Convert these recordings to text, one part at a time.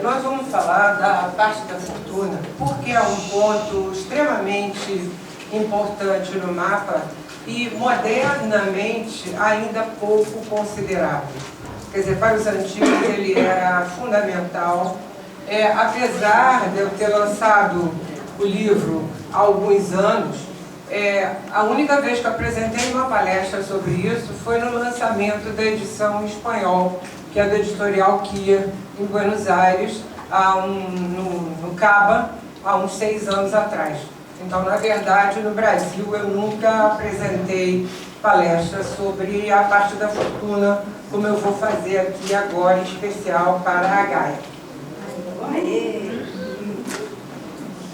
Nós vamos falar da parte da fortuna, porque é um ponto extremamente importante no mapa e modernamente ainda pouco considerado. Quer dizer, para os antigos ele era fundamental. Apesar de eu ter lançado o livro há alguns anos, a única vez que eu apresentei uma palestra sobre isso foi no lançamento da edição em espanhol, que é da editorial Kia, em Buenos Aires, no Caba, há uns 6 anos atrás. Então, na verdade, no Brasil eu nunca apresentei palestras sobre a parte da fortuna, como eu vou fazer aqui agora, em especial para a Gaia.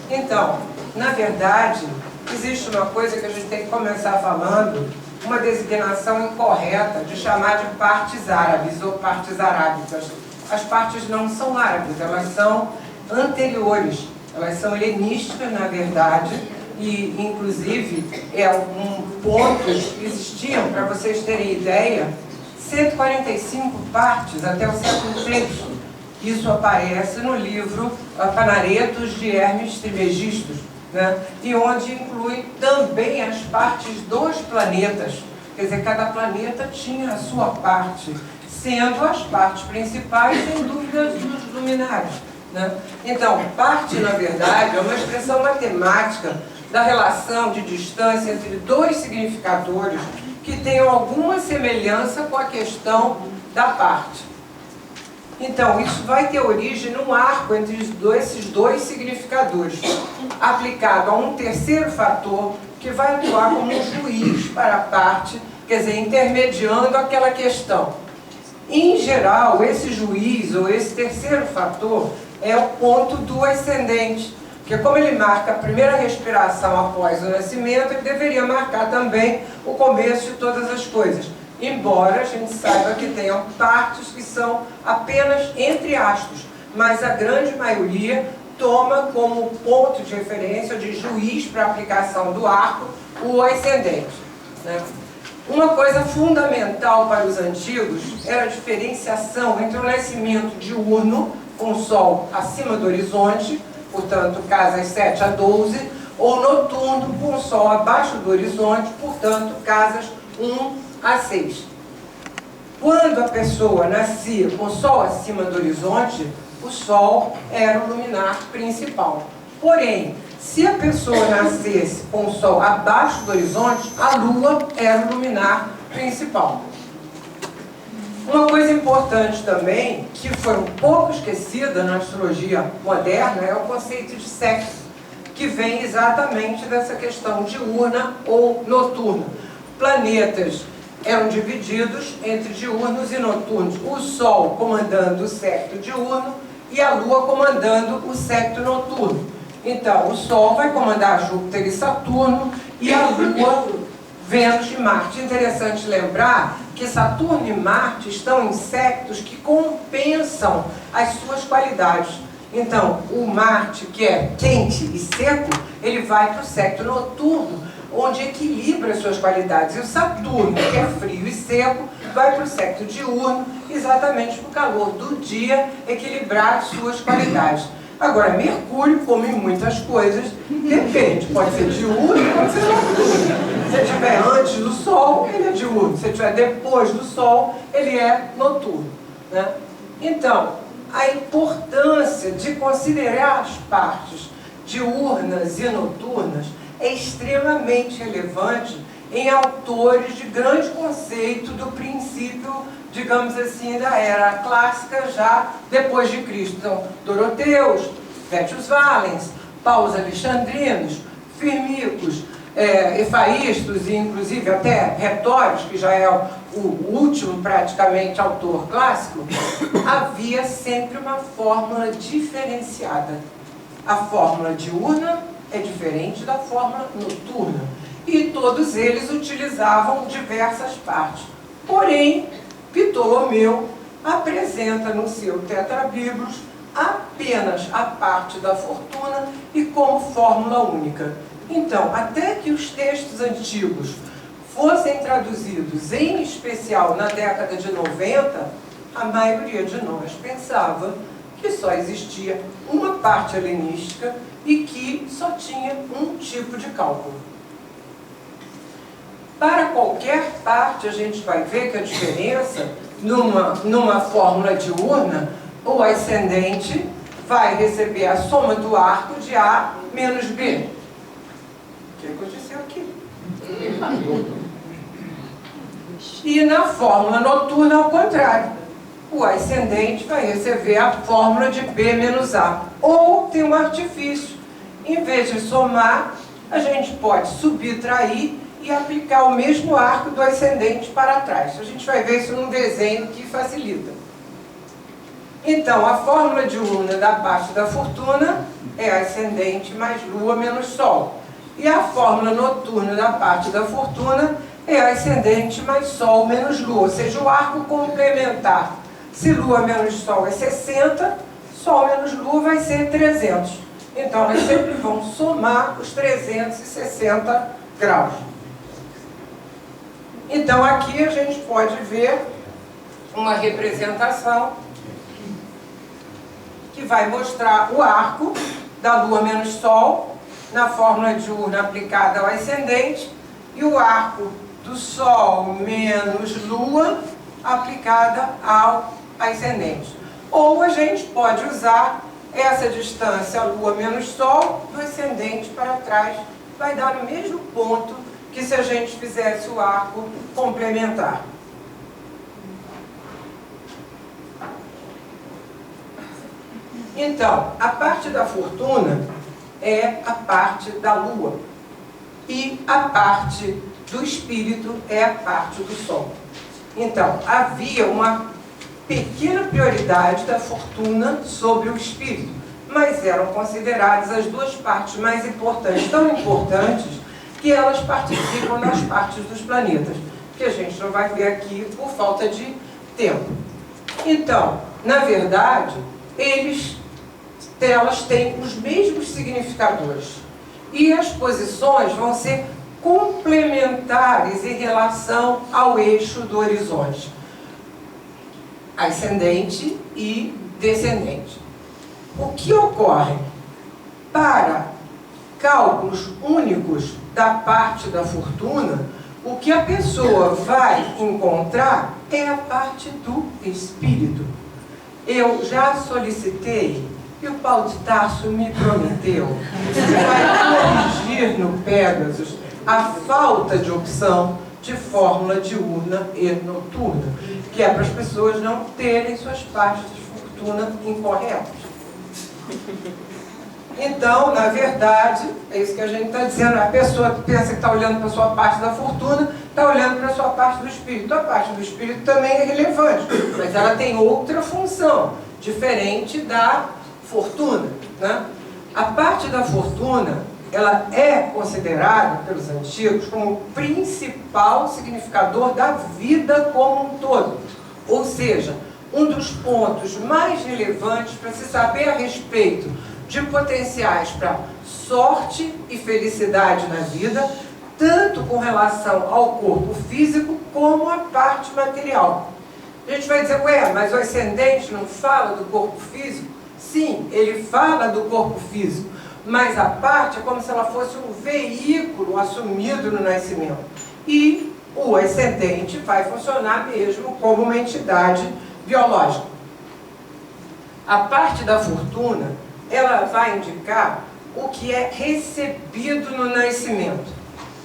Então, na verdade, existe uma coisa que a gente tem que começar falando, uma designação incorreta de chamar de partes árabes ou partes arábicas. As partes não são árabes, elas são anteriores, elas são helenísticas, na verdade, e inclusive pontos que existiam, para vocês terem ideia, 145 partes até o século III. Isso aparece no livro Panaretos de Hermes Trismegisto, né? E onde inclui também as partes dos planetas. Quer dizer, cada planeta tinha a sua parte, sendo as partes principais, sem dúvida, dos luminares, né? Então, parte, na verdade, é uma expressão matemática da relação de distância entre dois significadores que tenham alguma semelhança com a questão da parte. Então, isso vai ter origem num arco entre esses dois significadores, aplicado a um terceiro fator que vai atuar como um juiz para a parte, quer dizer, intermediando aquela questão. Em geral, esse juiz ou esse terceiro fator é o ponto do ascendente, porque como ele marca a primeira respiração após o nascimento, ele deveria marcar também o começo de todas as coisas. Embora a gente saiba que tenham partes que são apenas entre astros, mas a grande maioria toma como ponto de referência, de juiz para a aplicação do arco, o ascendente, né? Uma coisa fundamental para os antigos era a diferenciação entre o nascimento diurno, com o Sol acima do horizonte, portanto, casas 7 a 12, ou noturno, com o Sol abaixo do horizonte, portanto, casas 1 a 6. Quando a pessoa nascia com o Sol acima do horizonte, o Sol era o luminar principal. Porém, se a pessoa nascesse com o Sol abaixo do horizonte, a Lua era o luminar principal. Uma coisa importante também, que foi um pouco esquecida na astrologia moderna, é o conceito de sexo, que vem exatamente dessa questão diurna ou noturna. Planetas eram divididos entre diurnos e noturnos, o Sol comandando o secto diurno e a Lua comandando o secto noturno. Então, o Sol vai comandar Júpiter e Saturno e a Lua, Vênus e Marte. Interessante lembrar que Saturno e Marte estão em sectos que compensam as suas qualidades. Então, o Marte, que é quente e seco, ele vai para o secto noturno, onde equilibra as suas qualidades. E o Saturno, que é frio e seco, vai para o secto diurno, exatamente para o calor do dia equilibrar as suas qualidades. Agora, Mercúrio, como em muitas coisas, depende. Pode ser diurno, pode ser noturno. Se estiver antes do Sol, ele é diurno. Se estiver depois do Sol, ele é noturno, né? Então, a importância de considerar as partes diurnas e noturnas é extremamente relevante em autores de grande conceito do princípio, digamos assim, da era clássica, já depois de Cristo. Então, Doroteus, Vettius Valens, Paulus Alexandrinos, Firmicus, Efaístos e inclusive até Retórios, que já é o último praticamente autor clássico, havia sempre uma fórmula diferenciada. A fórmula diurna é diferente da fórmula noturna. E todos eles utilizavam diversas partes. Porém, Ptolomeu apresenta no seu Tetrabiblos apenas a parte da fortuna e como fórmula única. Então, até que os textos antigos fossem traduzidos, em especial na década de 90, a maioria de nós pensava que só existia uma parte helenística e que só tinha um tipo de cálculo. Para qualquer parte, a gente vai ver que a diferença, numa fórmula diurna, o ascendente vai receber a soma do arco de A menos B. O que aconteceu aqui? E na fórmula noturna, ao contrário. O ascendente vai receber a fórmula de B menos A. Ou tem um artifício. Em vez de somar, a gente pode subtrair e aplicar o mesmo arco do ascendente para trás. A gente vai ver isso num desenho que facilita. Então, a fórmula diurna da parte da fortuna é ascendente mais lua menos sol. E a fórmula noturna da parte da fortuna é ascendente mais sol menos lua. Ou seja, o arco complementar. Se lua menos sol é 60, sol menos lua vai ser 300. Então, elas sempre vão somar os 360 graus. Então, aqui a gente pode ver uma representação que vai mostrar o arco da lua menos sol na fórmula diurna aplicada ao ascendente e o arco do sol menos lua aplicada ao ascendente. Ou a gente pode usar essa distância lua menos sol do ascendente para trás, vai dar o mesmo ponto que se a gente fizesse o arco complementar. Então, a parte da fortuna é a parte da lua e a parte do espírito é a parte do sol. Então, havia uma pequena prioridade da fortuna sobre o espírito, mas eram consideradas as duas partes mais importantes, tão importantes que elas participam das partes dos planetas, que a gente não vai ver aqui por falta de tempo. Então, na verdade, elas têm os mesmos significadores e as posições vão ser complementares em relação ao eixo do horizonte, ascendente e descendente. O que ocorre? Para cálculos únicos da parte da fortuna, o que a pessoa vai encontrar é a parte do espírito. Eu já solicitei e o Paulo de Tarso me prometeu que vai corrigir no Pegasus a falta de opção de fórmula diurna e noturna, que é para as pessoas não terem suas partes de fortuna incorretas. Então, na verdade, é isso que a gente está dizendo. A pessoa que pensa que está olhando para a sua parte da fortuna, está olhando para a sua parte do espírito. A parte do espírito também é relevante, mas ela tem outra função, diferente da fortuna, né? A parte da fortuna, ela é considerada pelos antigos como o principal significador da vida como um todo. Ou seja, um dos pontos mais relevantes para se saber a respeito de potenciais para sorte e felicidade na vida, tanto com relação ao corpo físico como à parte material. A gente vai dizer, ué, mas o ascendente não fala do corpo físico? Sim, ele fala do corpo físico, mas a parte é como se ela fosse um veículo assumido no nascimento. E o ascendente vai funcionar mesmo como uma entidade biológica. A parte da fortuna, ela vai indicar o que é recebido no nascimento.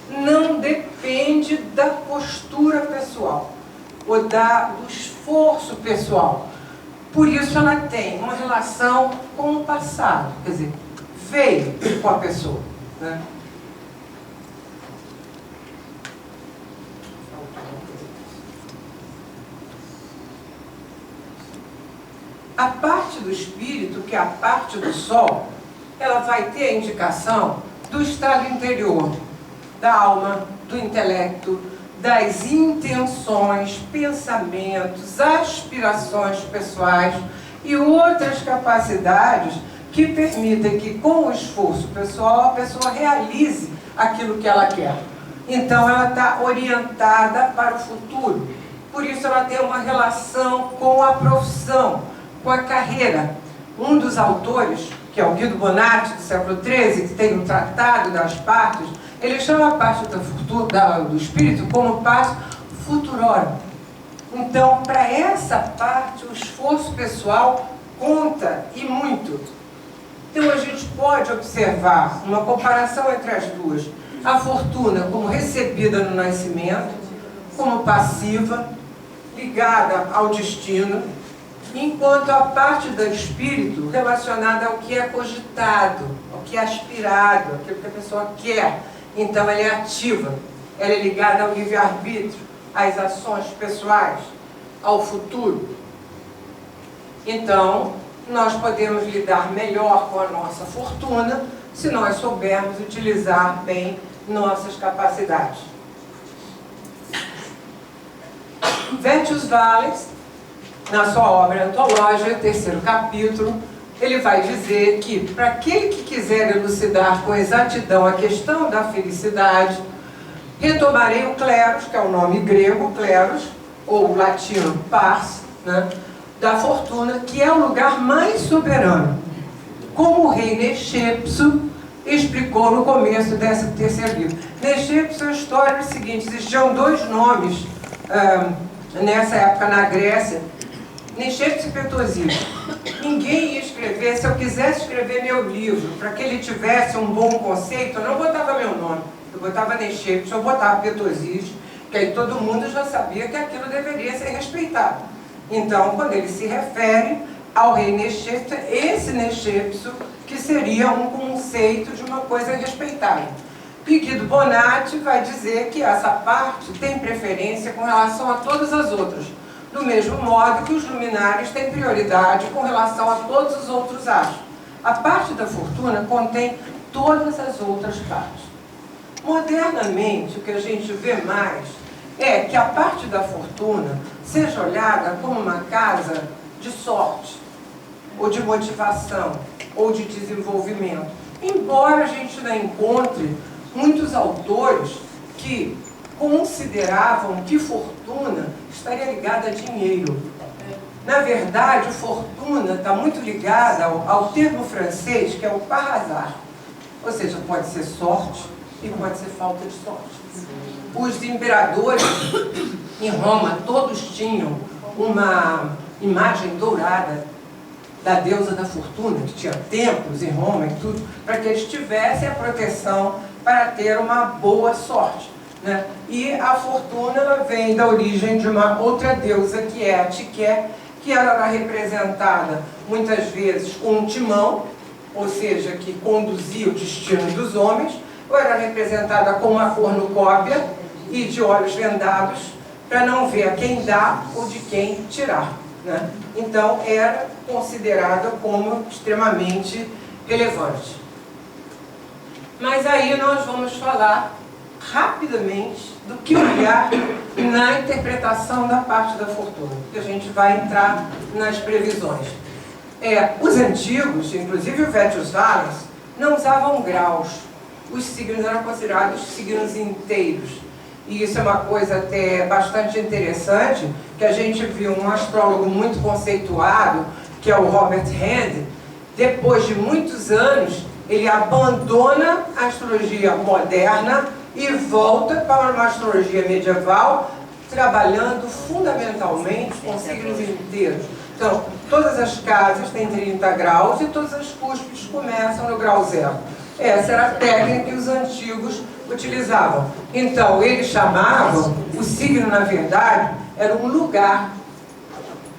Não depende da postura pessoal ou do esforço pessoal. Por isso ela tem uma relação com o passado, quer dizer, veio com a pessoa, né? A parte do espírito, que é a parte do sol, ela vai ter a indicação do estado interior, da alma, do intelecto, das intenções, pensamentos, aspirações pessoais e outras capacidades que permitem que, com o esforço pessoal, a pessoa realize aquilo que ela quer. Então, ela está orientada para o futuro. Por isso, ela tem uma relação com a profissão, com a carreira. Um dos autores, que é o Guido Bonatti, do século XIII, que tem um tratado das partes, ele chama a parte da fortuna, do espírito como parte futurorum. Então, para essa parte, o esforço pessoal conta e muito. Então, a gente pode observar uma comparação entre as duas. A fortuna como recebida no nascimento, como passiva, ligada ao destino, enquanto a parte do espírito relacionada ao que é cogitado, ao que é aspirado, aquilo que a pessoa quer. Então, ela é ativa, ela é ligada ao livre-arbítrio, às ações pessoais, ao futuro. Então, nós podemos lidar melhor com a nossa fortuna se nós soubermos utilizar bem nossas capacidades. Vettius Valens, na sua obra antológica, terceiro capítulo, ele vai dizer que, para aquele que quiser elucidar com exatidão a questão da felicidade, retomarei o Kleros, que é o nome grego, Kleros, ou latino pars, né, da fortuna, que é o lugar mais soberano. Como o rei Nexépso explicou no começo desse terceiro livro. Nexépso, a história é a seguinte: existiam dois nomes nessa época na Grécia, Nexépso e Petosias. Ninguém ia escrever, se eu quisesse escrever meu livro, para que ele tivesse um bom conceito, eu não botava meu nome, eu botava Nexépso, eu botava Petosias, que aí todo mundo já sabia que aquilo deveria ser respeitado. Então, quando ele se refere ao rei Nexépso, esse Nexépso que seria um conceito de uma coisa respeitável. E Guido Bonatti vai dizer que essa parte tem preferência com relação a todas as outras, do mesmo modo que os luminares têm prioridade com relação a todos os outros astros. A parte da fortuna contém todas as outras partes. Modernamente, o que a gente vê mais é que a parte da fortuna seja olhada como uma casa de sorte, ou de motivação, ou de desenvolvimento. Embora a gente não encontre muitos autores que consideravam que fortuna estaria ligada a dinheiro. Na verdade, fortuna está muito ligada ao termo francês, que é o par hasard. Ou seja, pode ser sorte e pode ser falta de sorte. Os imperadores em Roma, todos tinham uma imagem dourada da deusa da fortuna, que tinha templos em Roma e tudo, para que eles tivessem a proteção para ter uma boa sorte, né? E a fortuna vem da origem de uma outra deusa, que é a Tiké, que ela era representada muitas vezes com um timão, ou seja, que conduzia o destino dos homens, ou era representada com uma cornucópia e de olhos vendados, para não ver a quem dá ou de quem tirar, né? Então, era considerada como extremamente relevante. Mas aí nós vamos falar rapidamente do que olhar na interpretação da parte da fortuna, que a gente vai entrar nas previsões. Os antigos, inclusive o Vettius Valens, não usavam graus. Os signos eram considerados signos inteiros. E isso é uma coisa até bastante interessante, que a gente viu um astrólogo muito conceituado, que é o Robert Hand. Depois de muitos anos, ele abandona a astrologia moderna e volta para uma astrologia medieval, trabalhando fundamentalmente com signos inteiros. Então, todas as casas têm 30 graus e todas as cúspides começam no grau zero. Essa era a técnica que os antigos utilizavam. Então, eles chamavam, o signo, na verdade, era um lugar.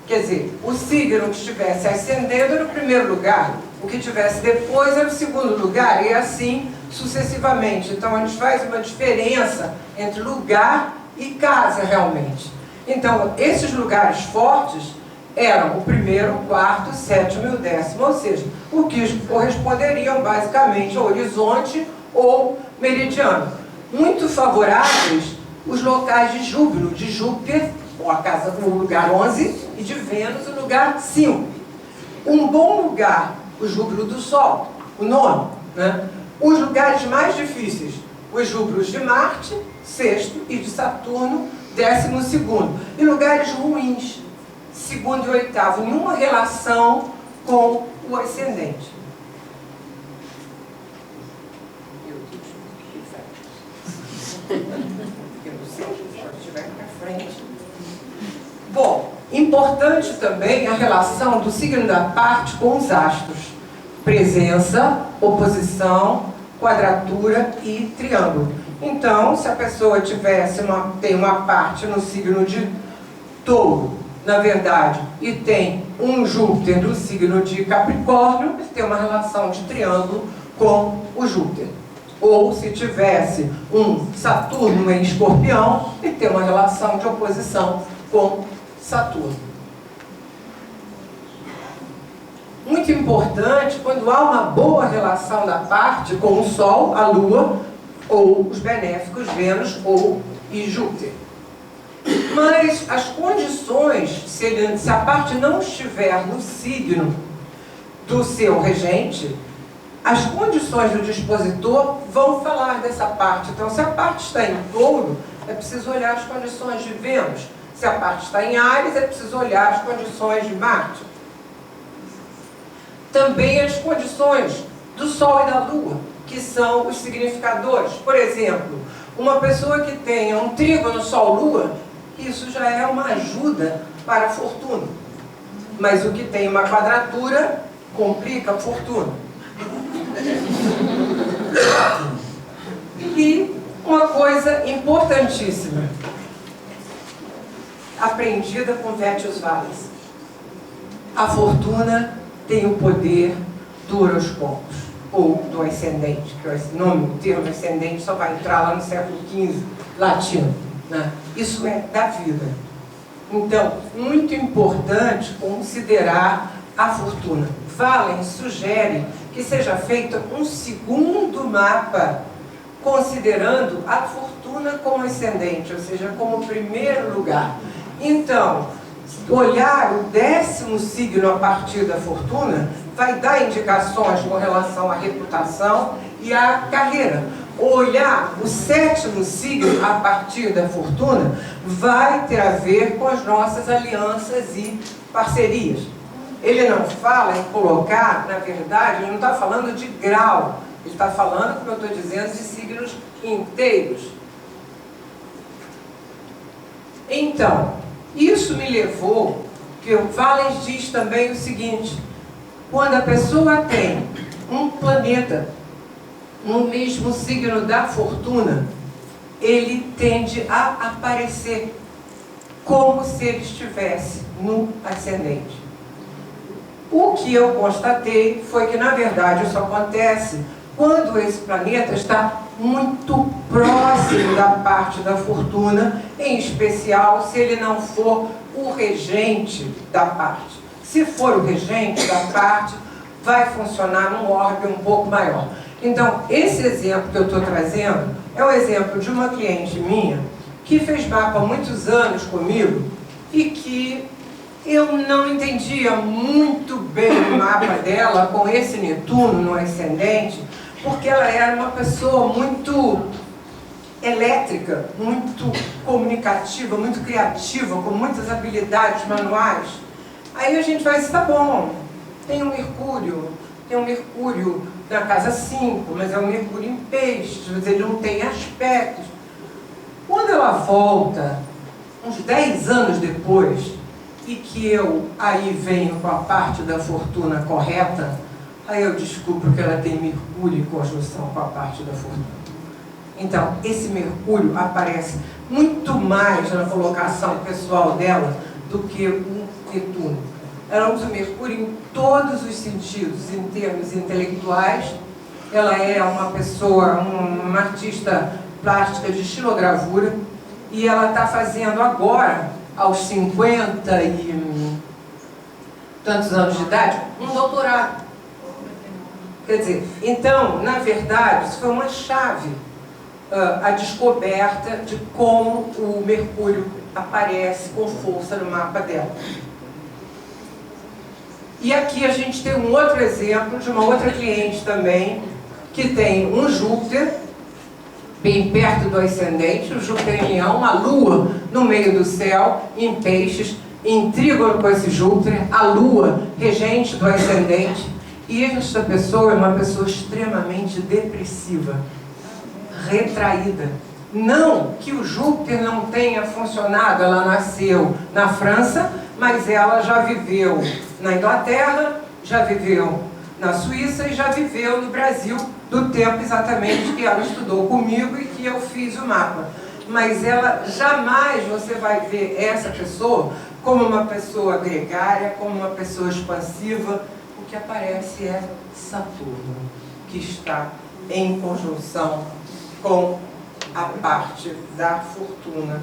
Quer dizer, o signo que estivesse ascendendo era o primeiro lugar, o que estivesse depois era o segundo lugar, e assim sucessivamente. Então, a gente faz uma diferença entre lugar e casa, realmente. Então, esses lugares fortes eram o primeiro, o quarto, o sétimo e o décimo, ou seja, o que corresponderiam basicamente ao horizonte ou meridiano. Muito favoráveis os locais de júbilo, de Júpiter, ou a casa, o lugar 11, e de Vênus, o lugar 5. Um bom lugar, o júbilo do Sol, o nono, né? Os lugares mais difíceis, os júbilos de Marte, sexto, e de Saturno, 12º. E lugares ruins, segundo e oitavo, nenhuma relação com o ascendente. Meu Deus, o que faz? Eu não sei, pode estiver para frente. Bom, importante também a relação do signo da parte com os astros. Presença, oposição, quadratura e triângulo. Então, se a pessoa tem uma parte no signo de Touro, na verdade, e tem um Júpiter no signo de Capricórnio, ele tem uma relação de triângulo com o Júpiter. Ou se tivesse um Saturno em Escorpião, ele tem uma relação de oposição com Saturno. Muito importante, quando há uma boa relação da parte com o Sol, a Lua, ou os benéficos Vênus e Júpiter. Mas as condições, se a parte não estiver no signo do seu regente, as condições do dispositor vão falar dessa parte. Então, se a parte está em Touro, é preciso olhar as condições de Vênus. Se a parte está em Áries, é preciso olhar as condições de Marte. Também as condições do Sol e da Lua, que são os significadores. Por exemplo, uma pessoa que tenha um trígono Sol-Lua, isso já é uma ajuda para a fortuna. Mas o que tem uma quadratura complica a fortuna. E uma coisa importantíssima, aprendida com Vétios Valles: a fortuna tem o poder do horoscópio, ou do ascendente, que o termo ascendente só vai entrar lá no século XV, latino, né? Isso é da vida. Então, muito importante considerar a fortuna. Valens sugere que seja feito um segundo mapa, considerando a fortuna como ascendente, ou seja, como primeiro lugar. Então, olhar o 10º signo a partir da fortuna vai dar indicações com relação à reputação e à carreira. Olhar o 7º signo a partir da fortuna vai ter a ver com as nossas alianças e parcerias. Ele não fala em colocar, na verdade, ele não está falando de grau, ele está falando, como eu estou dizendo, de signos inteiros. Então, isso me levou, que o Valens diz também o seguinte: quando a pessoa tem um planeta no mesmo signo da fortuna, ele tende a aparecer como se ele estivesse no ascendente. O que eu constatei foi que, na verdade, isso acontece quando esse planeta está muito próximo da parte da fortuna, em especial se ele não for o regente da parte. Se for o regente da parte, vai funcionar num orbe um pouco maior. Então, esse exemplo que eu estou trazendo é o exemplo de uma cliente minha que fez mapa há muitos anos comigo e que eu não entendia muito bem o mapa dela com esse Netuno no ascendente, porque ela era uma pessoa muito elétrica, muito comunicativa, muito criativa, com muitas habilidades manuais. Aí a gente vai dizer, tá bom, tem um Mercúrio na casa 5, mas é um Mercúrio em peixes, ele não tem aspectos. Quando ela volta, uns 10 anos depois, e que eu aí venho com a parte da fortuna correta, aí eu descubro que ela tem Mercúrio em conjunção com a parte da fortuna. Então, esse Mercúrio aparece muito mais na colocação pessoal dela do que o Netuno. Ela usa o Mercúrio em todos os sentidos, em termos intelectuais. Ela é uma pessoa, uma artista plástica de estilogravura, e ela está fazendo agora, aos 50 e tantos anos de idade, um doutorado. Quer dizer, então, na verdade, isso foi uma chave, a descoberta de como o Mercúrio aparece com força no mapa dela. E aqui a gente tem um outro exemplo de uma outra cliente também, que tem um Júpiter bem perto do ascendente, o Júpiter em Leão, a Lua no meio do céu, em Peixes, em trígono com esse Júpiter, a Lua, regente do ascendente, e esta pessoa é uma pessoa extremamente depressiva, retraída. Não que o Júpiter não tenha funcionado, ela nasceu na França, mas ela já viveu na Inglaterra, já viveu na Suíça e já viveu no Brasil, do tempo exatamente que ela estudou comigo e que eu fiz o mapa. Mas ela, jamais você vai ver essa pessoa como uma pessoa gregária, como uma pessoa expansiva. O que aparece é Saturno, que está em conjunção com a parte da fortuna.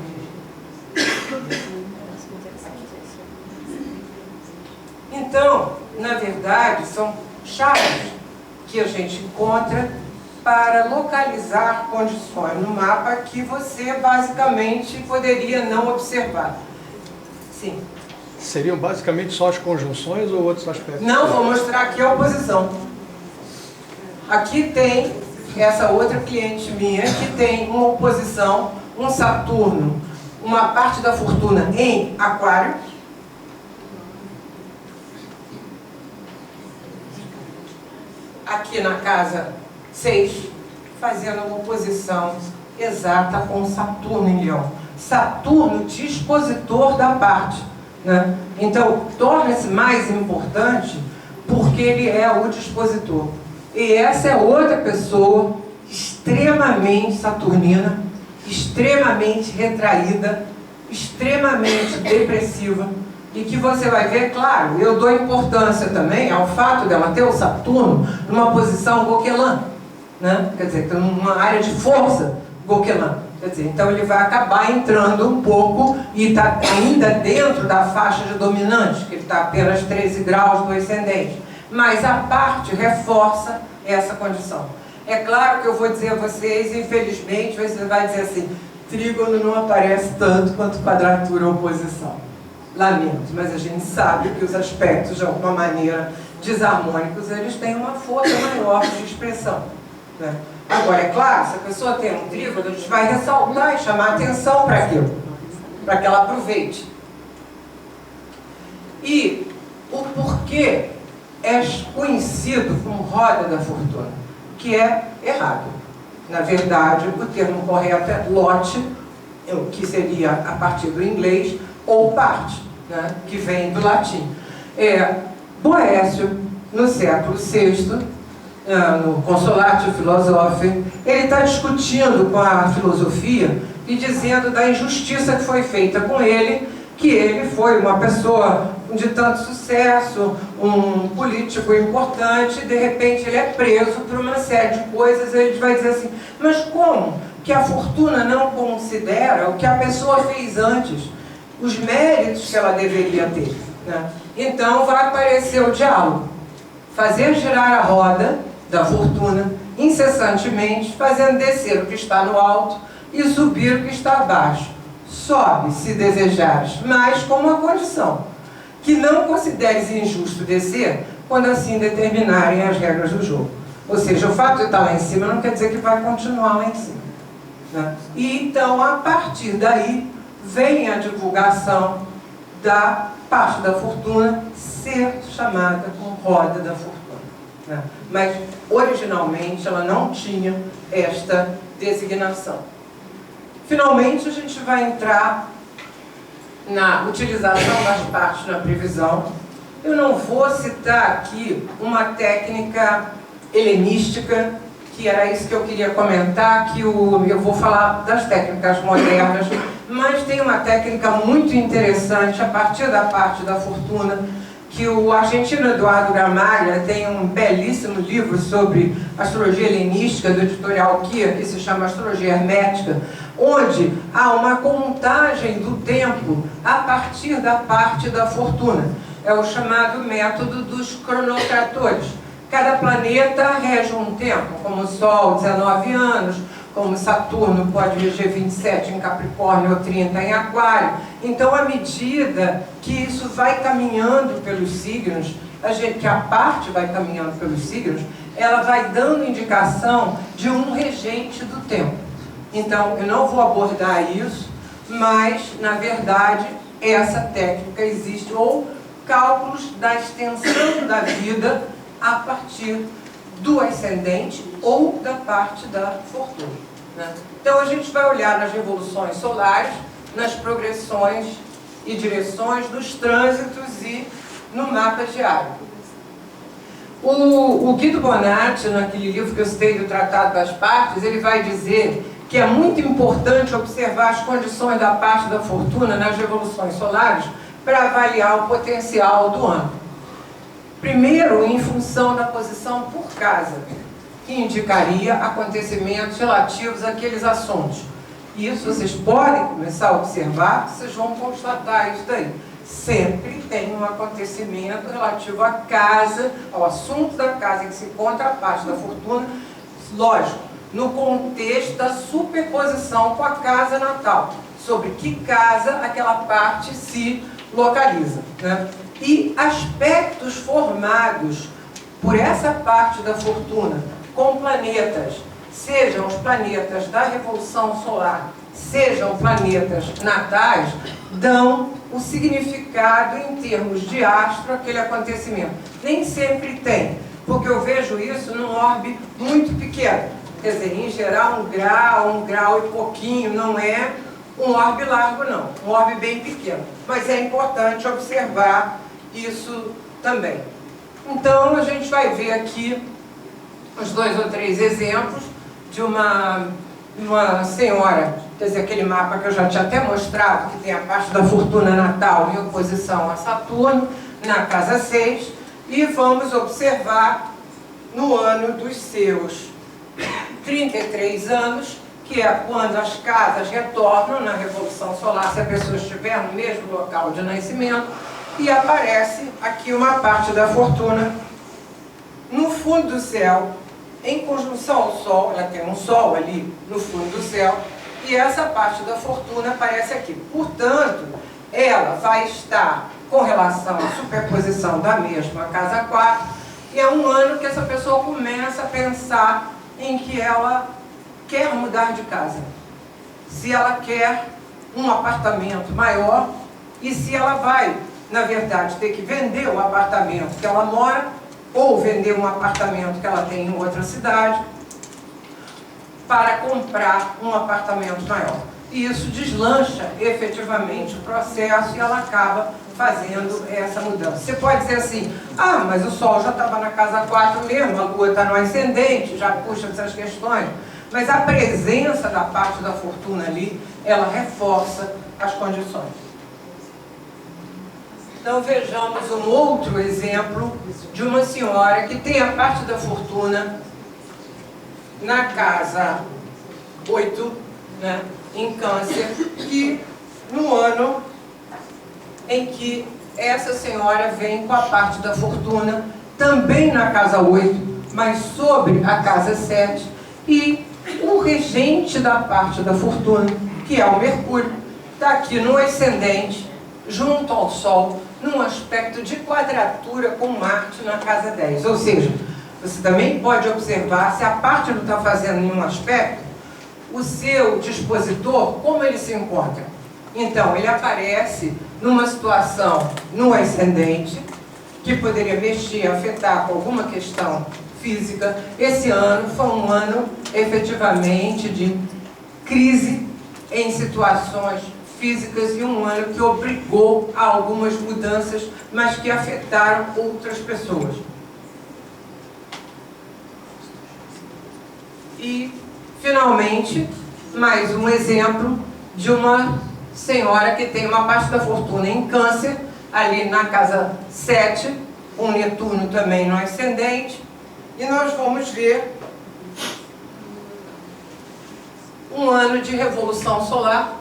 Então, na verdade, são chaves que a gente encontra para localizar condições no mapa que você basicamente poderia não observar. Sim. Seriam basicamente só as conjunções ou outros aspectos? Não, vou mostrar aqui a oposição. Aqui tem essa outra cliente minha que tem uma oposição, um Saturno, uma parte da fortuna em Aquário. Aqui na casa 6, fazendo uma oposição exata com Saturno em Leão. Saturno, dispositor da parte, né? Então, torna-se mais importante porque ele é o dispositor. E essa é outra pessoa extremamente saturnina, extremamente retraída, extremamente depressiva, e que você vai ver, claro, eu dou importância também ao fato dela ter o Saturno numa posição Gauquelin, né? Quer dizer, numa área de força Gauquelin. Quer dizer, então ele vai acabar entrando um pouco e está ainda dentro da faixa de dominante, que ele está apenas 13 graus do ascendente. Mas a parte reforça essa condição. É claro que eu vou dizer a vocês, infelizmente, você vai dizer assim, trígono não aparece tanto quanto quadratura ou oposição. Lamento, mas a gente sabe que os aspectos, de alguma maneira, desarmônicos, eles têm uma força maior de expressão, né? Agora, é claro, se a pessoa tem um trígono, a gente vai ressaltar e chamar atenção para aquilo, para que ela aproveite. E o porquê é conhecido como roda da fortuna, que é errado. Na verdade, o termo correto é lote, que seria a partir do inglês, ou parte, né, que vem do latim. Boécio, no século VI, no Consolatio Philosophiae, ele está discutindo com a filosofia e dizendo da injustiça que foi feita com ele, que ele foi uma pessoa de tanto sucesso, um político importante, e de repente ele é preso por uma série de coisas, e ele vai dizer assim, mas como que a fortuna não considera o que a pessoa fez antes, os méritos que ela deveria ter, né? Então vai aparecer o diálogo, fazer girar a roda da fortuna incessantemente, fazendo descer o que está no alto e subir o que está abaixo. Sobe, se desejares, mas com uma condição, que não consideres injusto descer quando assim determinarem as regras do jogo. Ou seja, o fato de estar lá em cima não quer dizer que vai continuar lá em cima, né? E então, a partir daí, vem a divulgação da parte da fortuna ser chamada como roda da fortuna, né? Mas, originalmente, ela não tinha esta designação. Finalmente, a gente vai entrar na utilização das partes na previsão. Eu não vou citar aqui uma técnica helenística, que era isso que eu queria comentar, que eu vou falar das técnicas modernas, mas tem uma técnica muito interessante a partir da parte da fortuna, que o argentino Eduardo Gamalha tem um belíssimo livro sobre astrologia helenística, do editorial Kia, que se chama Astrologia Hermética, onde há uma contagem do tempo a partir da parte da fortuna. É o chamado método dos cronocratores. Cada planeta rege um tempo, como o Sol, 19 anos, como Saturno pode reger 27 em Capricórnio ou 30 em Aquário. Então, à medida que isso vai caminhando pelos signos, que a parte vai caminhando pelos signos, ela vai dando indicação de um regente do tempo. Então, eu não vou abordar isso, mas, na verdade, essa técnica existe, ou cálculos da extensão da vida a partir do ascendente ou da parte da fortuna, né? Então a gente vai olhar nas revoluções solares, nas progressões e direções dos trânsitos e no mapa diário. O Guido Bonatti, naquele livro que eu citei do Tratado das Partes, ele vai dizer que é muito importante observar as condições da parte da fortuna nas revoluções solares para avaliar o potencial do ano. Primeiro, em função da posição por casa, que indicaria acontecimentos relativos àqueles assuntos. E isso vocês podem começar a observar, vocês vão constatar isso daí. Sempre tem um acontecimento relativo à casa, ao assunto da casa em que se encontra a parte da fortuna, lógico, no contexto da superposição com a casa natal, sobre que casa aquela parte se localiza, né? E aspectos formados por essa parte da fortuna com planetas, sejam os planetas da revolução solar, sejam planetas natais, dão o significado em termos de astro aquele acontecimento. Nem sempre tem, porque eu vejo isso num orbe muito pequeno. Quer dizer, em geral, 1 grau e pouquinho, não é um orbe largo, não. Um orbe bem pequeno. Mas é importante observar isso também. Então, a gente vai ver aqui uns 2 ou 3 exemplos de uma senhora, quer dizer, aquele mapa que eu já tinha até mostrado, que tem a parte da fortuna natal em oposição a Saturno, na casa 6, e vamos observar no ano dos seus 33 anos, que é quando as casas retornam na Revolução Solar, se a pessoa estiver no mesmo local de nascimento, e aparece aqui uma parte da fortuna no fundo do céu, em conjunção ao Sol. Ela tem um Sol ali no fundo do céu, e essa parte da fortuna aparece aqui. Portanto, ela vai estar com relação à superposição da mesma casa 4, e é um ano que essa pessoa começa a pensar em que ela quer mudar de casa, se ela quer um apartamento maior, e se ela vai, na verdade, ter que vender o apartamento que ela mora, ou vender um apartamento que ela tem em outra cidade, para comprar um apartamento maior. E isso deslancha efetivamente o processo, e ela acaba fazendo essa mudança. Você pode dizer assim, ah, mas o Sol já estava na casa 4 mesmo, a Lua está no ascendente, já puxa essas questões. Mas a presença da parte da fortuna ali, ela reforça as condições. Então vejamos um outro exemplo de uma senhora que tem a parte da fortuna na casa 8, né, em Câncer, que no ano em que essa senhora vem com a parte da fortuna também na casa 8, mas sobre a casa 7, e o regente da parte da fortuna, que é o Mercúrio, está aqui no ascendente, junto ao Sol, num aspecto de quadratura com Marte na casa 10. Ou seja, você também pode observar, se a parte não está fazendo nenhum aspecto, o seu dispositor, como ele se encontra. Então, ele aparece numa situação no ascendente, que poderia mexer, afetar com alguma questão física. Esse ano foi um ano, efetivamente, de crise em situações físicas, e um ano que obrigou a algumas mudanças, mas que afetaram outras pessoas. E, finalmente, mais um exemplo de uma senhora que tem uma parte da fortuna em Câncer, ali na casa 7, um Netuno também no ascendente, e nós vamos ver um ano de revolução solar,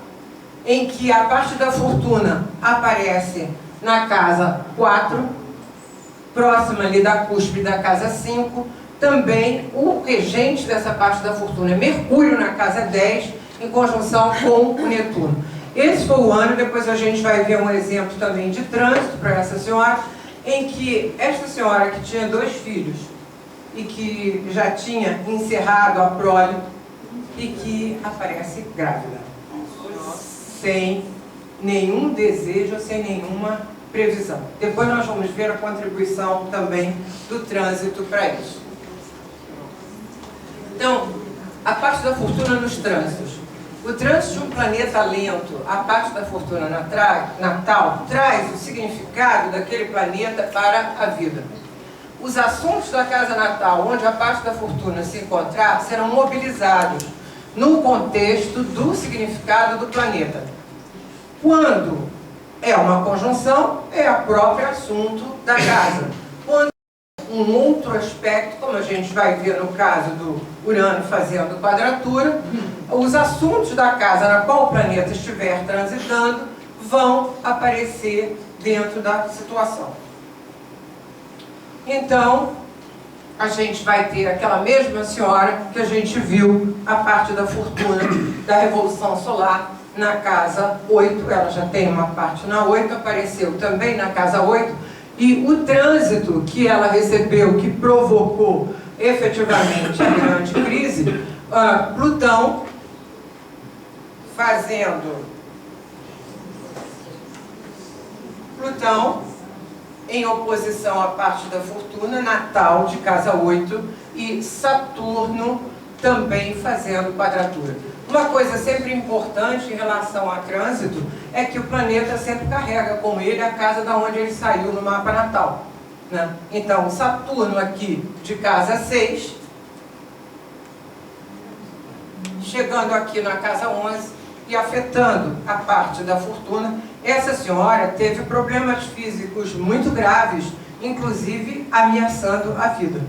em que a parte da fortuna aparece na casa 4, próxima ali da cúspide da casa 5, também o regente dessa parte da fortuna é Mercúrio na casa 10, em conjunção com o Netuno. Esse foi o ano, depois a gente vai ver um exemplo também de trânsito para essa senhora, em que esta senhora que tinha 2 filhos e que já tinha encerrado a prole e que aparece grávida, sem nenhum desejo, sem nenhuma previsão. Depois nós vamos ver a contribuição também do trânsito para isso. Então, a parte da fortuna nos trânsitos. O trânsito de um planeta lento, a parte da fortuna natal, traz o significado daquele planeta para a vida. Os assuntos da casa natal, onde a parte da fortuna se encontrar, serão mobilizados no contexto do significado do planeta. Quando é uma conjunção, é o próprio assunto da casa. Quando um outro aspecto, como a gente vai ver no caso do Urano fazendo quadratura, os assuntos da casa na qual o planeta estiver transitando vão aparecer dentro da situação. Então, a gente vai ter aquela mesma senhora que a gente viu a parte da fortuna da Revolução Solar na casa 8, ela já tem uma parte na 8, apareceu também na casa 8, e o trânsito que ela recebeu, que provocou efetivamente a grande crise, Plutão em oposição à parte da fortuna natal de casa 8 e Saturno também fazendo quadratura. Uma coisa sempre importante em relação a trânsito é que o planeta sempre carrega com ele a casa da onde ele saiu no mapa natal, né? Então, Saturno aqui de casa 6, chegando aqui na casa 11 e afetando a parte da fortuna. Essa senhora teve problemas físicos muito graves, inclusive ameaçando a vida.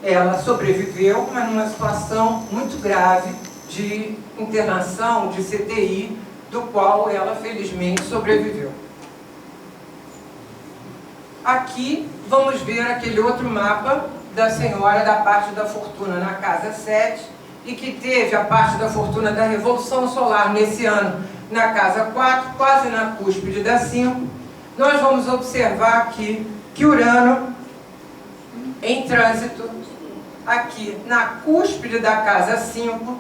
Ela sobreviveu, mas numa situação muito grave de internação, de CTI, do qual ela felizmente sobreviveu. Aqui vamos ver aquele outro mapa da senhora da parte da fortuna na casa 7 e que teve a parte da fortuna da Revolução Solar nesse ano na casa 4, quase na cúspide da 5. Nós vamos observar aqui que Urano, em trânsito, aqui na cúspide da casa 5,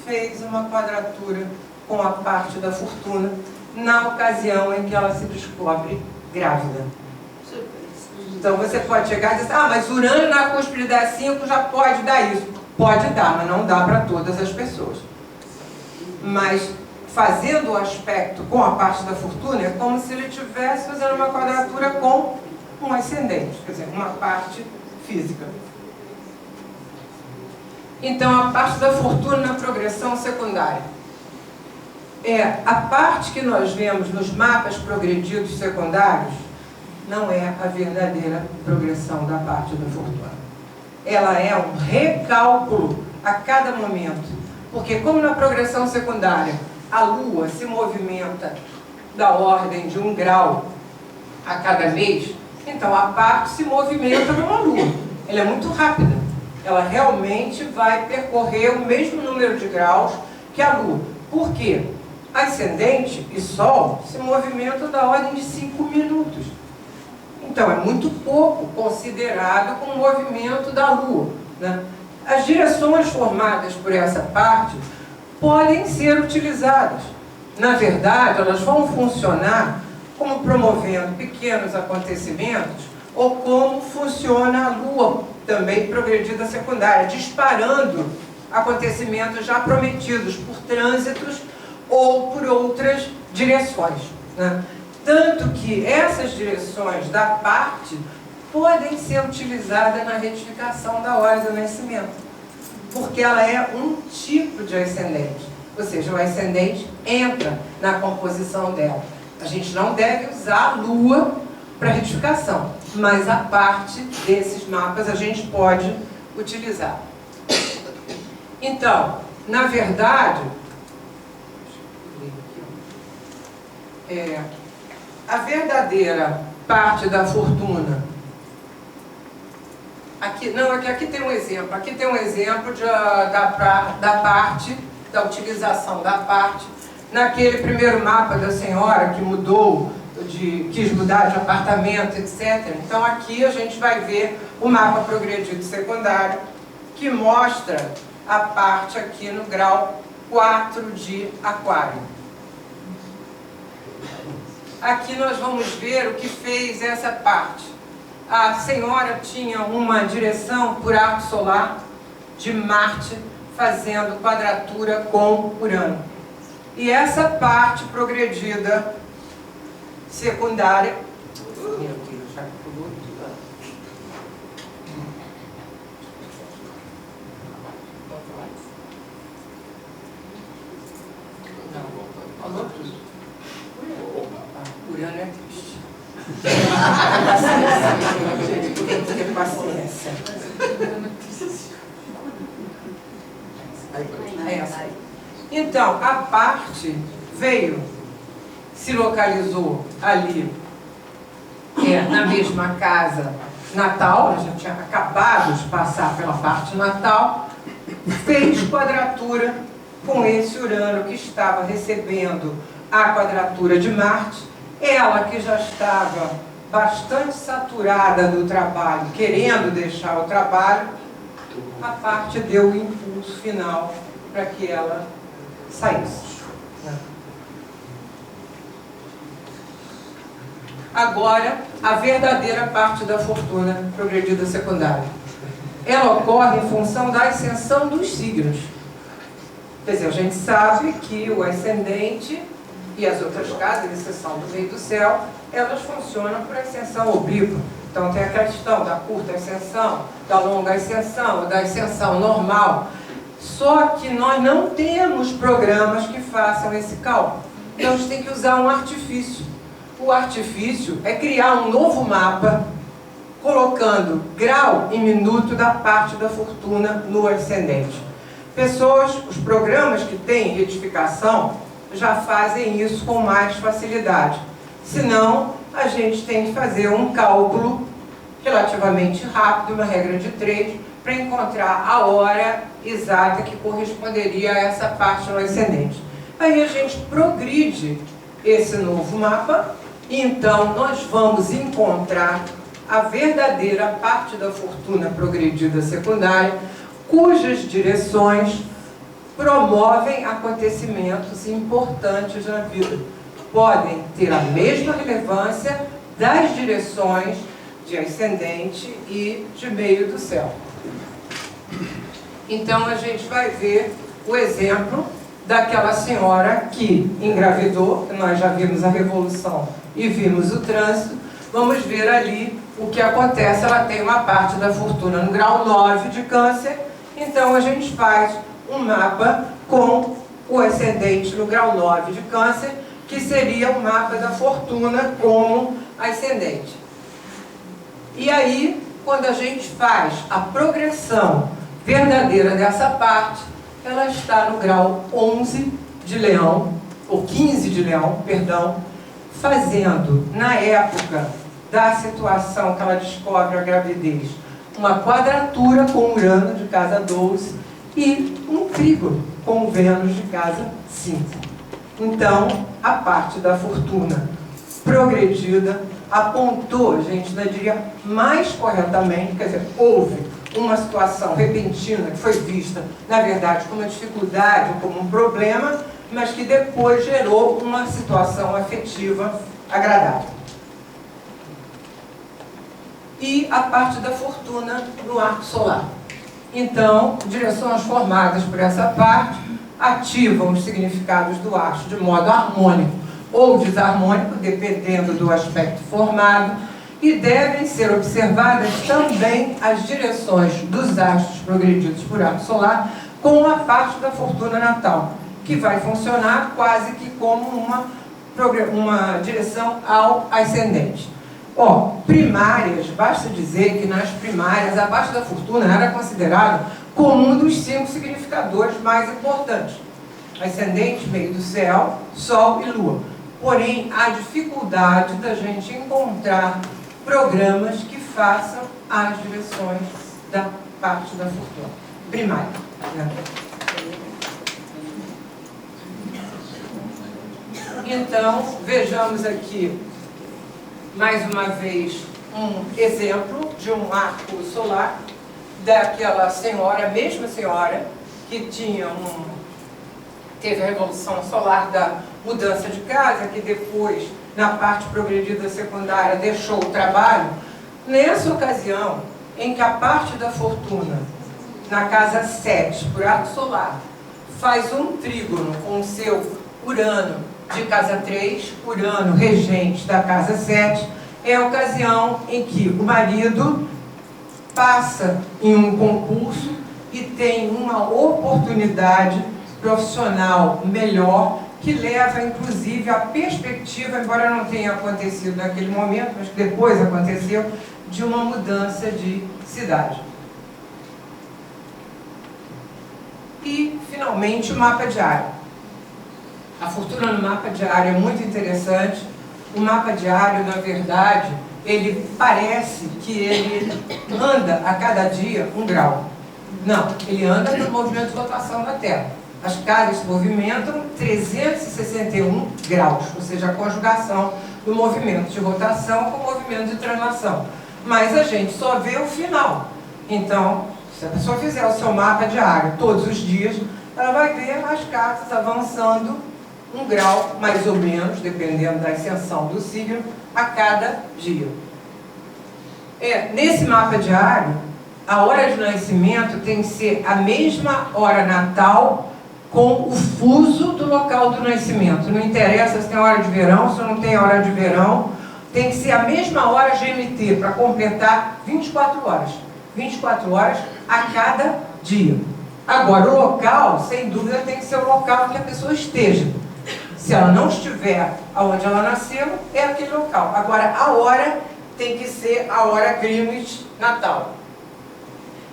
fez uma quadratura com a parte da fortuna na ocasião em que ela se descobre grávida. Então você pode chegar e dizer, mas Urano na cúspide da 5 já pode dar isso. Pode dar, mas não dá para todas as pessoas. Mas fazendo o aspecto com a parte da fortuna, é como se ele estivesse fazendo uma quadratura com um ascendente, quer dizer, uma parte física. Então, a parte da fortuna na progressão secundária é a parte que nós vemos nos mapas progredidos secundários, não é a verdadeira progressão da parte da fortuna. Ela é um recálculo a cada momento, porque como na progressão secundária a Lua se movimenta da ordem de 1 grau a cada mês, então a parte se movimenta como a Lua. Ela é muito rápida. Ela realmente vai percorrer o mesmo número de graus que a Lua. Por quê? Ascendente e Sol se movimentam da ordem de 5 minutos. Então, é muito pouco considerado com o movimento da Lua, né? As direções formadas por essa parte podem ser utilizadas. Na verdade, elas vão funcionar como promovendo pequenos acontecimentos ou como funciona a Lua, também progredida secundária, disparando acontecimentos já prometidos por trânsitos ou por outras direções, né? Tanto que essas direções da parte podem ser utilizadas na retificação da hora do nascimento, porque ela é um tipo de ascendente, ou seja, o ascendente entra na composição dela. A gente não deve usar a Lua para retificação, mas a parte desses mapas a gente pode utilizar. Então, na verdade, a verdadeira parte da fortuna, aqui tem um exemplo, da parte, da utilização da parte, naquele primeiro mapa da senhora que mudou, quis mudar de apartamento, etc. Então aqui a gente vai ver o mapa progredido secundário, que mostra a parte aqui no grau 4 de Aquário. aqui nós vamos ver o que fez essa parte. A senhora tinha uma direção por arco solar de Marte fazendo quadratura com Urano. E essa parte progredida secundária... Meu Deus, já pulou tudo. Não, falou tudo. Urano é triste. Tem que ter paciência. Então, a parte veio, se localizou ali, na mesma casa natal, a gente tinha acabado de passar pela parte natal, fez quadratura com esse Urano que estava recebendo a quadratura de Marte, ela que já estava bastante saturada do trabalho, querendo deixar o trabalho, a parte deu o impulso final para que ela saísse. Agora, a verdadeira parte da fortuna progredida secundária. Ela ocorre em função da ascensão dos signos. Quer dizer, a gente sabe que o ascendente e as outras casas, a exceção do meio do céu, elas funcionam por ascensão oblíqua. Então tem a questão da curta ascensão, da longa ascensão, da ascensão normal. Só que nós não temos programas que façam esse cálculo. Então a gente tem que usar um artifício. O artifício é criar um novo mapa, colocando grau e minuto da parte da fortuna no ascendente. Os programas que têm retificação já fazem isso com mais facilidade. Senão, a gente tem que fazer um cálculo relativamente rápido, uma regra de 3, para encontrar a hora exata que corresponderia a essa parte no ascendente. Aí a gente progride esse novo mapa, e então nós vamos encontrar a verdadeira parte da fortuna progredida secundária, cujas direções promovem acontecimentos importantes na vida. Podem ter a mesma relevância das direções de ascendente e de meio do céu. Então a gente vai ver o exemplo daquela senhora que engravidou, que nós já vimos a revolução e vimos o trânsito. Vamos ver ali o que acontece. Ela tem uma parte da fortuna no grau 9 de Câncer, então a gente faz um mapa com o ascendente no grau 9 de Câncer, que seria o mapa da fortuna como ascendente. E aí, quando a gente faz a progressão verdadeira dessa parte, ela está no grau 11 de Leão, ou 15 de Leão, perdão, fazendo, na época da situação que ela descobre a gravidez, uma quadratura com Urano de casa 12 e um trígono com Vênus de casa 5. Então, a parte da fortuna progredida apontou, a gente ainda diria mais corretamente, quer dizer, houve uma situação repentina que foi vista, na verdade, como uma dificuldade ou como um problema, mas que depois gerou uma situação afetiva agradável. E a parte da fortuna no arco solar. Então, direções formadas por essa parte ativam os significados do astro de modo harmônico ou desarmônico, dependendo do aspecto formado, e devem ser observadas também as direções dos astros progredidos por arco solar com a parte da fortuna natal, que vai funcionar quase que como uma direção ao ascendente. Primárias, basta dizer que nas primárias a parte da fortuna era considerada como um dos 5 significadores mais importantes. Ascendente, meio do céu, Sol e Lua. Porém, há dificuldade da gente encontrar programas que façam as direções da parte da fortuna primária. Então, vejamos aqui mais uma vez um exemplo de um arco solar daquela senhora, a mesma senhora que teve a revolução solar da mudança de casa, que depois na parte progredida secundária deixou o trabalho, nessa ocasião em que a parte da fortuna, na casa 7, por arco solar, faz um trígono com o seu Urano de casa 3, Urano regente da casa 7, é a ocasião em que o marido passa em um concurso e tem uma oportunidade profissional melhor, que leva inclusive à perspectiva, embora não tenha acontecido naquele momento, mas que depois aconteceu, de uma mudança de cidade. E, finalmente, o mapa diário. A fortuna no mapa diário é muito interessante. O mapa diário, na verdade, ele parece que ele anda a cada dia 1 grau. Não, ele anda pelo movimento de rotação da Terra. As casas se movimentam 361 graus, ou seja, a conjugação do movimento de rotação com o movimento de translação. Mas a gente só vê o final. Então, se a pessoa fizer o seu mapa diário todos os dias, ela vai ver as casas avançando 1 grau, mais ou menos, dependendo da ascensão do signo, a cada dia. Nesse mapa diário, a hora de nascimento tem que ser a mesma hora natal com o fuso do local do nascimento. Não interessa se tem hora de verão, se não tem hora de verão, tem que ser a mesma hora GMT para completar 24 horas. 24 horas a cada dia. Agora, o local, sem dúvida, tem que ser o local que a pessoa esteja. Se ela não estiver onde ela nasceu, é aquele local. Agora, a hora tem que ser a hora Greenwich natal.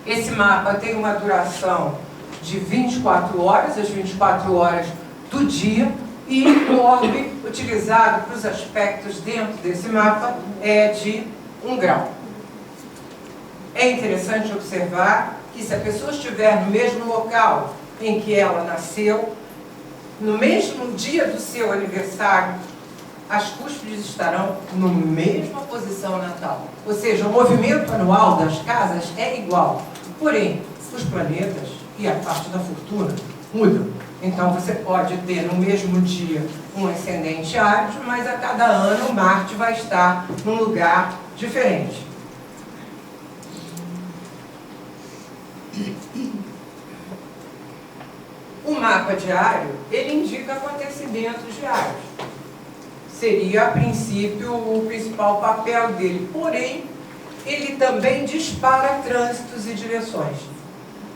Esse mapa tem uma duração de 24 horas, as 24 horas do dia, e o orbe utilizado para os aspectos dentro desse mapa é de 1 grau. É interessante observar que se a pessoa estiver no mesmo local em que ela nasceu, no mesmo dia do seu aniversário, as cúspides estarão na mesma posição natal. Ou seja, o movimento anual das casas é igual. Porém, os planetas e a parte da fortuna mudam. Então, você pode ter no mesmo dia um ascendente Áries, mas a cada ano Marte vai estar num lugar diferente. O mapa diário, ele indica acontecimentos diários. Seria, a princípio, o principal papel dele. Porém, ele também dispara trânsitos e direções.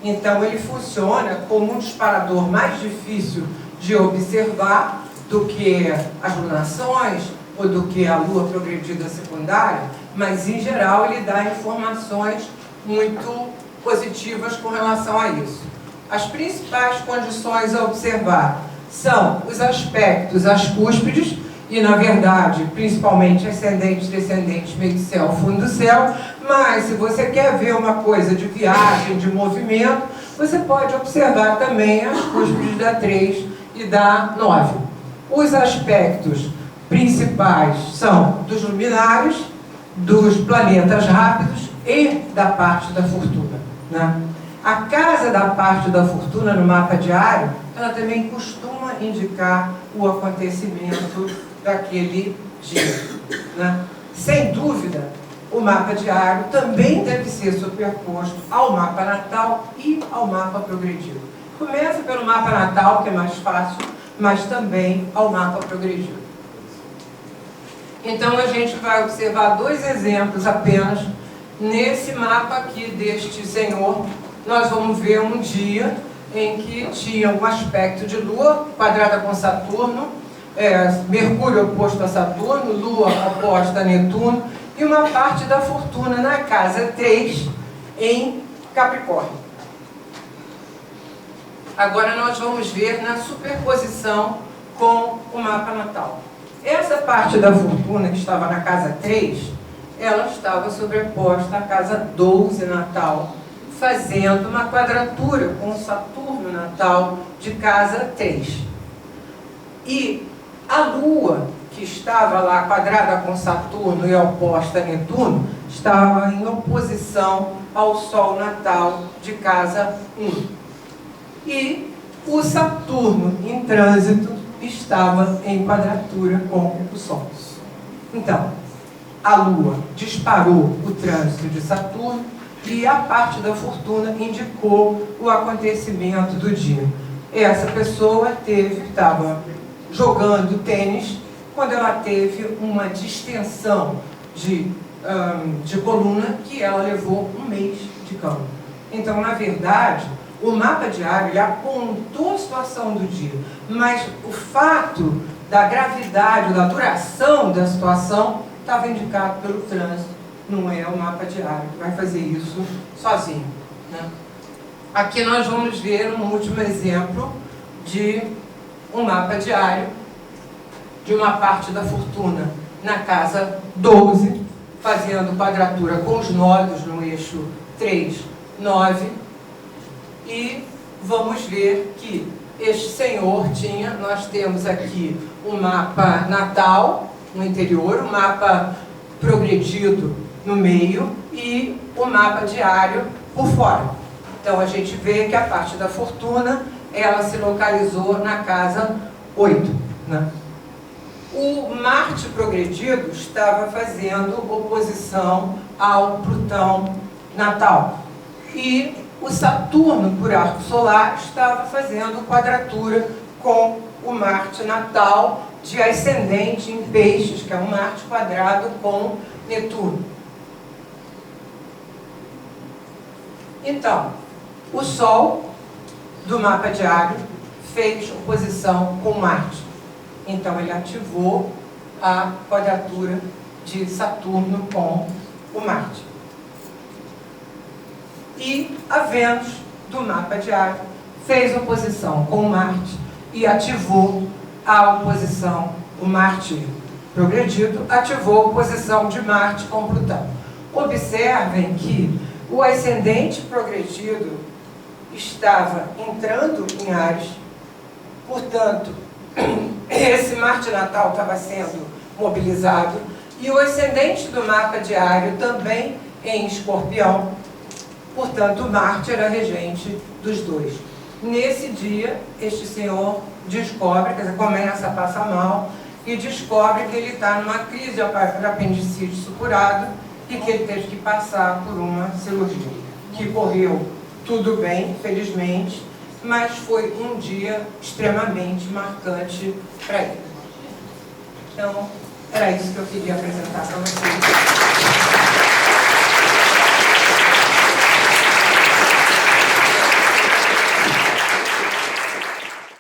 Então, ele funciona como um disparador mais difícil de observar do que as lunações ou do que a lua progredida secundária, mas, em geral, ele dá informações muito positivas com relação a isso. As principais condições a observar são os aspectos, as cúspides, e, na verdade, principalmente ascendente, descendente, meio do céu, fundo do céu, mas se você quer ver uma coisa de viagem, de movimento, você pode observar também as cúspides da 3 e da 9. Os aspectos principais são dos luminares, dos planetas rápidos e da parte da fortuna, né? A casa da parte da fortuna no mapa diário, ela também costuma indicar o acontecimento daquele dia, né? Sem dúvida, o mapa diário também deve ser superposto ao mapa natal e ao mapa progredido. Começa pelo mapa natal, que é mais fácil, mas também ao mapa progredido. Então, a gente vai observar 2 exemplos apenas. Nesse mapa aqui deste senhor, nós vamos ver um dia em que tinha um aspecto de Lua quadrada com Saturno, Mercúrio oposto a Saturno, Lua oposta a Netuno, e uma parte da fortuna na casa 3 em Capricórnio. Agora nós vamos ver na superposição com o mapa natal. Essa parte da fortuna que estava na casa 3, ela estava sobreposta à casa 12 natal, fazendo uma quadratura com o Saturno natal de casa 3. E a Lua, que estava lá quadrada com Saturno e oposta a Netuno, estava em oposição ao Sol natal de casa 1. E o Saturno em trânsito estava em quadratura com o Sol. Então, a Lua disparou o trânsito de Saturno e a parte da fortuna indicou o acontecimento do dia. Essa pessoa estava jogando tênis quando ela teve uma distensão de coluna que ela levou um mês de cama. Então, na verdade, o mapa diário ele apontou a situação do dia, mas o fato da gravidade, da duração da situação estava indicado pelo trânsito, não é o mapa diário que vai fazer isso sozinho, né? Aqui nós vamos ver um último exemplo de um mapa diário de uma parte da fortuna na casa 12, fazendo quadratura com os nodos no eixo 3, 9, e vamos ver que este senhor nós temos aqui um mapa natal no interior, um mapa progredido no meio e o mapa diário por fora. Então a gente vê que a parte da fortuna, ela se localizou na casa 8, né? O Marte progredido estava fazendo oposição ao Plutão natal. E o Saturno, por arco solar, estava fazendo quadratura com o Marte natal de ascendente em Peixes, que é um Marte quadrado com Netuno. Então, o Sol do mapa diário fez oposição com Marte. Então, ele ativou a quadratura de Saturno com o Marte. E a Vênus do mapa diário fez oposição com Marte e ativou a oposição, o Marte progredido ativou a oposição de Marte com Plutão. Observem que o ascendente progredido estava entrando em Áries, portanto, esse Marte natal estava sendo mobilizado, e o ascendente do mapa diário também em Escorpião, portanto, Marte era regente dos dois. Nesse dia, este senhor descobre, quer dizer, começa a passar mal, e descobre que ele está numa crise de apendicite supurado e que ele teve que passar por uma cirurgia, que correu tudo bem, felizmente, mas foi um dia extremamente marcante para ele. Então, era isso que eu queria apresentar para vocês.